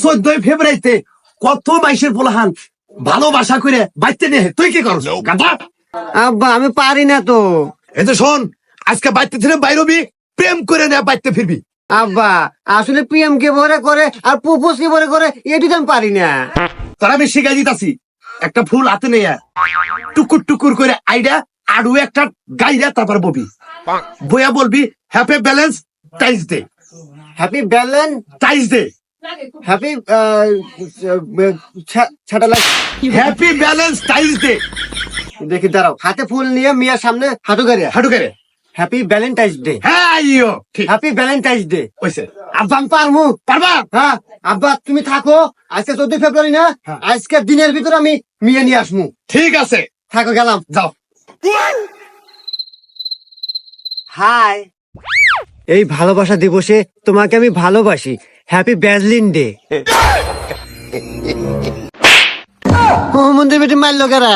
14 ফেব্রুয়ারিতে কত মাইশের পোলাহান ভালোবাসা করে বাইতে নিয়ে তুই কি করছ গাধা? আব্বা আমি পারি না তো। এই তো শোন, আজকে বাইতে থেকে বাইরবি, প্রেম করে না বাইতে ফিরবি। আব্বা আসলে পিএম কে ভরে করে আর প্রপোজ কে ভরে করে এটি তো আমি পারি না। তারা আমি শিখাই দিতাছি, একটা ফুল হাতে নিয়ে টুকুর টুকুর করে আইডা আড়ু একটা গাইরা তারপর ববি বইয়া বলবি happy balance ties day, happy balance ties day, happy satellite. Happy balance ties day. দেখি দাঁড়াও, হাতে ফুল নিয়ে মিয়ার সামনে হাঁটু গাড়িয়া হাঁটু করে হ্যাপি ভ্যালেন্টাইন্স ডে। হ্যাঁ আইও ঠিক হ্যাপি ভ্যালেন্টাইন্স ডে। হইছে। আব্বা আমি পারবো। পারবা? হ্যাঁ আব্বা তুমি থাকো, আজকে 14 ফেব্রুয়ারি না, হ্যাঁ। আজকের দিনের ভিতর আমি মিয়া নিয়ে আসবো। ঠিক আছে, থাকো, গেলাম। যাও। হাই, এই ভালোবাসা দিবসে তোমাকে আমি ভালোবাসি। Happy ব্যাজলিন day. ও মন্দির বেটি মারলো কারা?